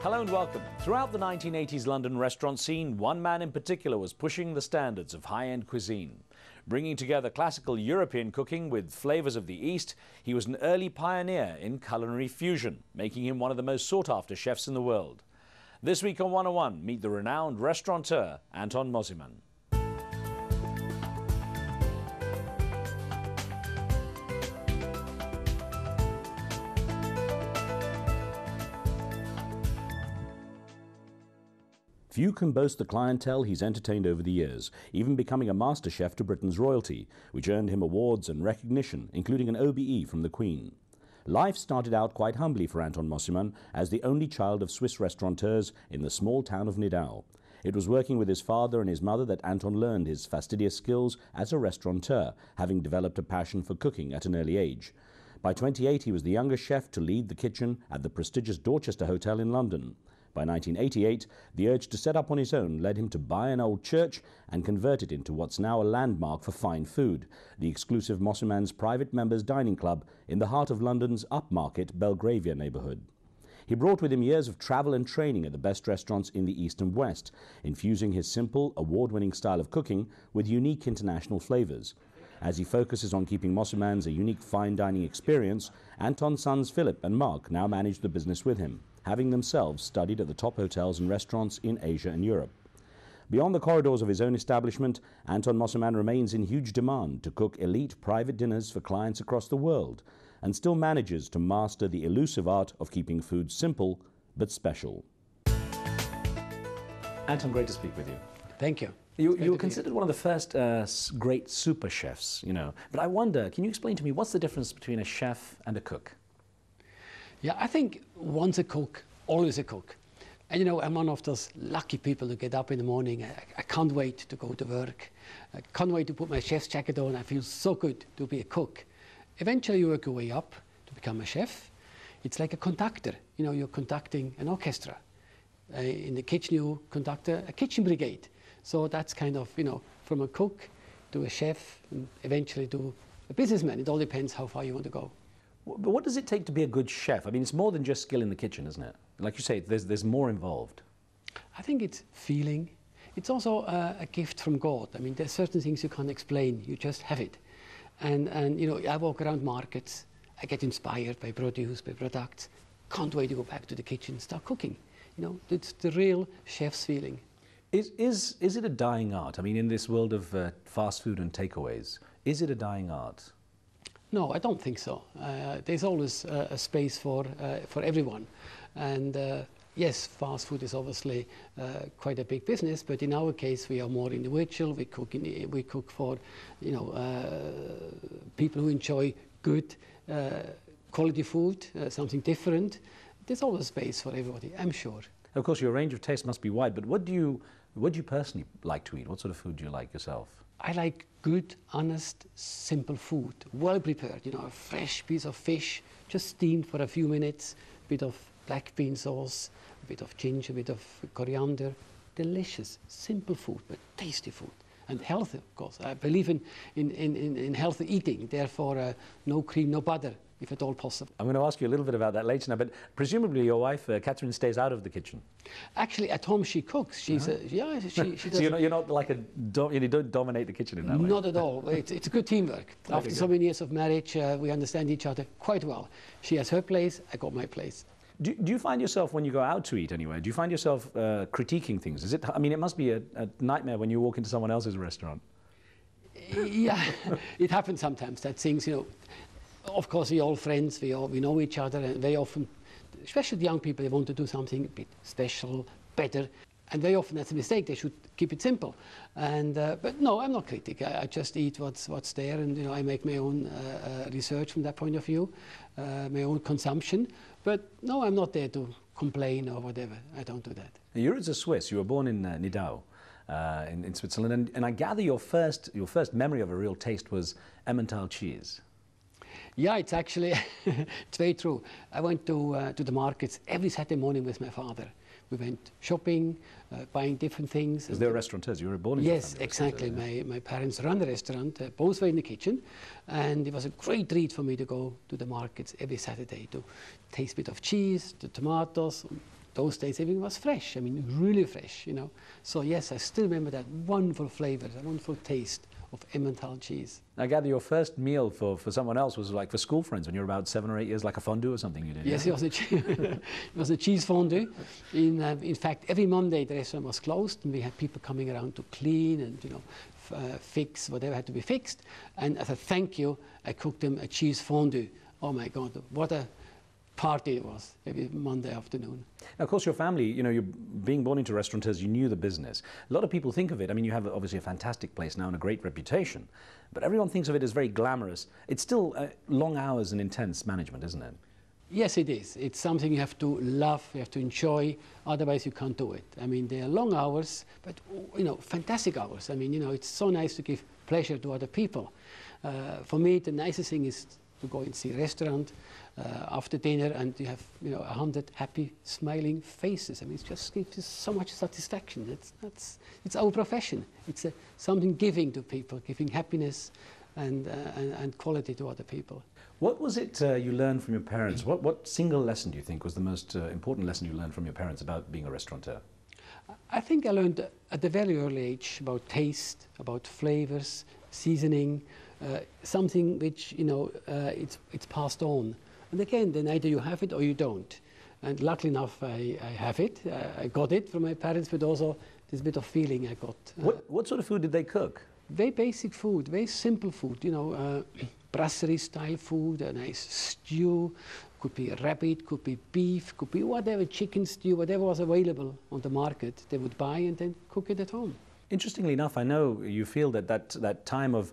Hello and welcome. Throughout the 1980s London restaurant scene, one man in particular was pushing the standards of high-end cuisine. Bringing together classical European cooking with flavors of the East, he was an early pioneer in culinary fusion, making him one of the most sought-after chefs in the world. This week on 101, meet the renowned restaurateur, Anton Mosimann. Few can boast the clientele he's entertained over the years, even becoming a master chef to Britain's royalty, which earned him awards and recognition, including an OBE from the Queen. Life started out quite humbly for Anton Mosimann as the only child of Swiss restaurateurs in the small town of Nidau. It was working with his father and his mother that Anton learned his fastidious skills as a restaurateur, having developed a passion for cooking at an early age. By 28, he was the youngest chef to lead the kitchen at the prestigious Dorchester Hotel in London. By 1988, the urge to set up on his own led him to buy an old church and convert it into what's now a landmark for fine food, the exclusive Mosimann's Private Members Dining Club in the heart of London's upmarket Belgravia neighbourhood. He brought with him years of travel and training at the best restaurants in the East and West, infusing his simple, award-winning style of cooking with unique international flavours. As he focuses on keeping Mosimann's a unique fine dining experience, Anton's sons Philip and Mark now manage the business with him, having themselves studied at the top hotels and restaurants in Asia and Europe. Beyond the corridors of his own establishment, Anton Mosimann remains in huge demand to cook elite private dinners for clients across the world, and still manages to master the elusive art of keeping food simple but special. Anton, great to speak with you. Thank you. You were considered one of the first great super chefs, you know. But I wonder, can you explain to me what's the difference between a chef and a cook? Yeah, I think once a cook, always a cook. And you know, I'm one of those lucky people who get up in the morning. I can't wait to go to work. I can't wait to put my chef's jacket on. I feel so good to be a cook. Eventually you work your way up to become a chef. It's like a conductor. You know, you're conducting an orchestra. In the kitchen you conduct a kitchen brigade. So that's kind of, you know, from a cook to a chef and eventually to a businessman. It all depends how far you want to go. But what does it take to be a good chef? I mean, it's more than just skill in the kitchen, isn't it? Like you say, there's more involved. I think it's feeling. It's also a gift from God. I mean, there's certain things you can't explain. You just have it. And you know, I walk around markets. I get inspired by produce, by products. Can't wait to go back to the kitchen, start cooking. You know, it's the real chef's feeling. Is it a dying art? I mean, in this world of fast food and takeaways, is it a dying art? No, I don't think so. There's always a space for everyone. And yes, fast food is obviously quite a big business, but in our case we are more individual. We cook for, you know, people who enjoy good quality food, something different. There's always space for everybody, I'm sure. Of course, your range of taste must be wide, but what do you personally like to eat? What sort of food do you like yourself? I like good, honest, simple food, well prepared. You know, a fresh piece of fish, just steamed for a few minutes, a bit of black bean sauce, a bit of ginger, a bit of coriander. Delicious, simple food, but tasty food. And healthy, of course. I believe in healthy eating, therefore no cream, no butter, if at all possible. I'm going to ask you a little bit about that later now, but presumably your wife, Catherine, stays out of the kitchen. Actually, at home she cooks. She's yeah, she does. So you're not like you don't dominate the kitchen in that way? Not at all. It's a good teamwork. After so many years of marriage, we understand each other quite well. She has her place, I got my place. Do you find yourself, when you go out to eat anywhere, do you find yourself critiquing things? Is it? I mean, it must be a nightmare when you walk into someone else's restaurant. Yeah, it happens sometimes that things, you know, of course we're all friends, we know each other, and very often, especially the young people, they want to do something a bit special, better, and very often that's a mistake. They should keep it simple. And but no, I'm not critic. I just eat what's there, and you know, I make my own research from that point of view, my own consumption. But no, I'm not there to complain or whatever. I don't do that. You're as a Swiss. You were born in Nidau, in Switzerland, and I gather your first memory of a real taste was Emmental cheese. Yeah, it's actually it's very true. I went to the markets every Saturday morning with my father. We went shopping, buying different things. Because they were restaurateurs. You were born in Yes, exactly. Yeah. My parents run a restaurant. Both were in the kitchen, and it was a great treat for me to go to the markets every Saturday to taste a bit of cheese, the tomatoes, those days everything was fresh. I mean, really fresh, you know. So yes, I still remember that wonderful flavor, that wonderful taste of Emmental cheese. I gather your first meal for someone else was like for school friends when you were about 7 or 8 years, like a fondue or something you did. Yes, yeah? it was a cheese fondue. In fact, every Monday the restaurant was closed, and we had people coming around to clean and, you know, fix whatever had to be fixed. And as a thank you, I cooked them a cheese fondue. Oh my God, what a party it was every Monday afternoon. Now, of course, your family, you know, you're being born into restaurateurs, you knew the business. A lot of people think of it, I mean, you have obviously a fantastic place now and a great reputation, but everyone thinks of it as very glamorous. It's still long hours and intense management, isn't it? Yes, it is. It's something you have to love, you have to enjoy, otherwise you can't do it. I mean, they are long hours, but, you know, fantastic hours. I mean, you know, it's so nice to give pleasure to other people. For me, the nicest thing is to go and see a restaurant after dinner, and you have, you know, 100 happy, smiling faces. I mean, it just gives you so much satisfaction. It's our profession. It's something giving to people, giving happiness and quality to other people. What was it you learned from your parents? What single lesson do you think was the most important lesson you learned from your parents about being a restaurateur? I think I learned at a very early age about taste, about flavors, seasoning, something which, you know, it's passed on. And again, then either you have it or you don't. And luckily enough, I have it. I got it from my parents, but also this bit of feeling I got. What sort of food did they cook? Very basic food, very simple food, you know, brasserie-style food, a nice stew, could be a rabbit, could be beef, could be whatever, chicken stew, whatever was available on the market, they would buy and then cook it at home. Interestingly enough, I know you feel that time of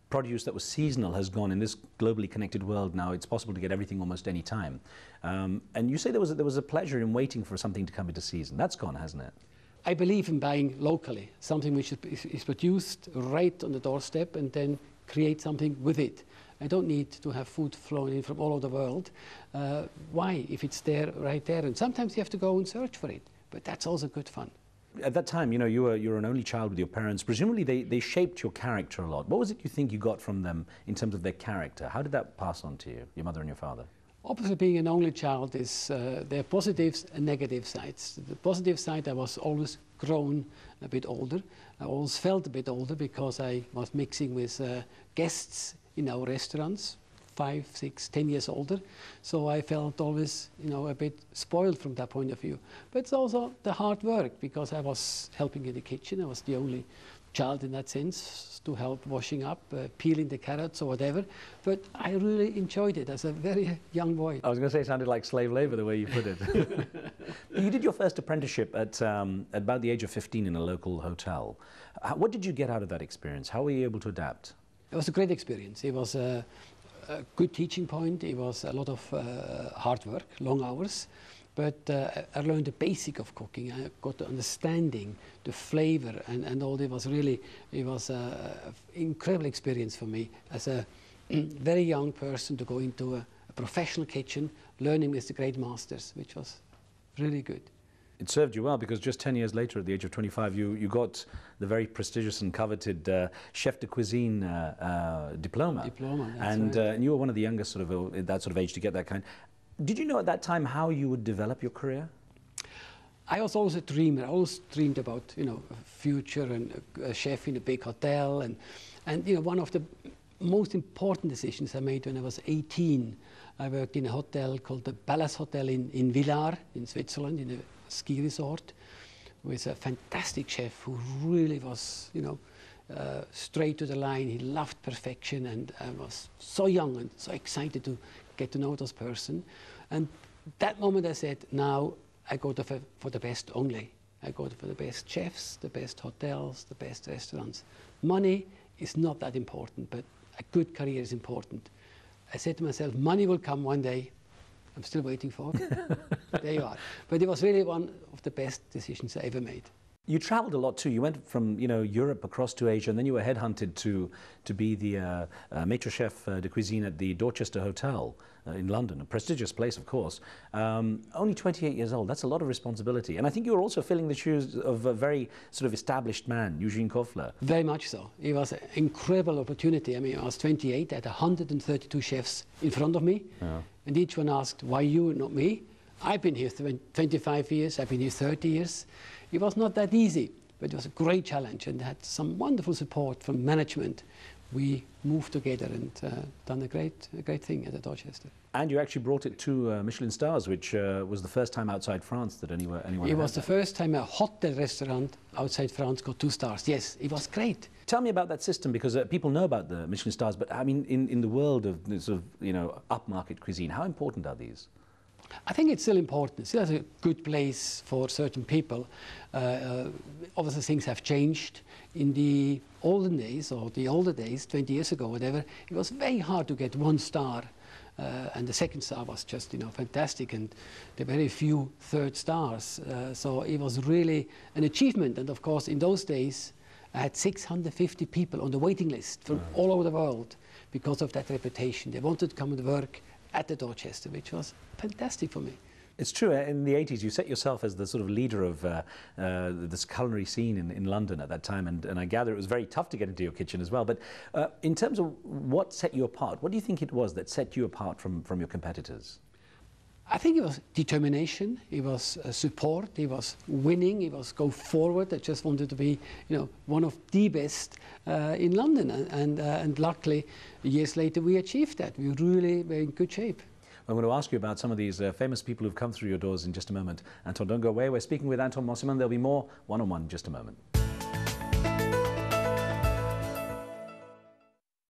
produce that was seasonal has gone. In this globally connected world now, it's possible to get everything almost any time. And you say there was a pleasure in waiting for something to come into season. That's gone, hasn't it? I believe in buying locally, something which is produced right on the doorstep, and then create something with it. I don't need to have food flown in from all over the world. Why, if it's there, right there? And sometimes you have to go and search for it, but that's also good fun. At that time, you know, you were an only child with your parents. Presumably they shaped your character a lot. What was it you think you got from them in terms of their character? How did that pass on to you, your mother and your father? Obviously, being an only child is, there are positives and negative sides. The positive side, I was always grown a bit older. I always felt a bit older because I was mixing with guests in our restaurants, 5, 6, 10 years older. So I felt always, you know, a bit spoiled from that point of view. But it's also the hard work, because I was helping in the kitchen. I was the only child in that sense to help washing up, peeling the carrots or whatever. But I really enjoyed it as a very young boy. I was going to say it sounded like slave labor the way you put it. You did your first apprenticeship at about the age of 15 in a local hotel. What did you get out of that experience? How were you able to adapt? It was a great experience. It was a good teaching point. It was a lot of hard work, long hours. But I learned the basic of cooking. I got the understanding, the flavor, and all. It was an incredible experience for me as a very young person to go into a professional kitchen, learning with the great masters, which was really good. It served you well, because just 10 years later, at the age of 25, you got the very prestigious and coveted chef de cuisine diploma. And you were one of the youngest sort of at that sort of age to get that kind. Did you know at that time how you would develop your career? I was always a dreamer. I always dreamed about, you know, a future and a chef in a big hotel. And you know, one of the most important decisions I made when I was 18, I worked in a hotel called the Palace Hotel in Villars in Switzerland, in a ski resort, with a fantastic chef who really was, you know, straight to the line. He loved perfection, and I was so young and so excited to get to know this person. And that moment I said, now I go for the best only. I go for the best chefs, the best hotels, the best restaurants. Money is not that important, but a good career is important. I said to myself, money will come one day. I'm still waiting for it. There you are. But it was really one of the best decisions I ever made. You traveled a lot too. You went from, you know, Europe across to Asia, and then you were headhunted to be the maitre chef de cuisine at the Dorchester Hotel in London, a prestigious place, of course. Only 28 years old. That's a lot of responsibility. And I think you were also filling the shoes of a very sort of established man, Eugene Kofler. Very much so. It was an incredible opportunity. I mean, I was 28, I had 132 chefs in front of me, and each one asked, why you, not me? I've been here 25 years, I've been here 30 years. It was not that easy, but it was a great challenge and had some wonderful support from management. We moved together and done a great thing at Dorchester. And you actually brought it to Michelin stars, which was the first time outside France that anyone It was the first time a hotel restaurant outside France got 2 stars. Yes, it was great. Tell me about that system, because people know about the Michelin stars, but I mean, in the world of sort of, you know, upmarket cuisine, how important are these? I think it's still important. It's still a good place for certain people. Obviously, things have changed. In the olden days, or the older days, 20 years ago, whatever, it was very hard to get 1 star. And the 2nd star was just, you know, fantastic, and there were very few 3rd stars. So it was really an achievement. And of course, in those days, I had 650 people on the waiting list from all over the world because of that reputation. They wanted to come and work at the Dorchester, which was fantastic for me. It's true. In the 80s, you set yourself as the sort of leader of this culinary scene in London at that time, and I gather it was very tough to get into your kitchen as well. But in terms of what set you apart, what do you think it was that set you apart from your competitors? I think it was determination, it was support, it was winning, it was go forward. I just wanted to be, you know, one of the best in London, and luckily, years later, we achieved that. We really were in good shape. I'm going to ask you about some of these famous people who've come through your doors in just a moment. Anton, don't go away. We're speaking with Anton Mosimann. There'll be more one-on-one in just a moment.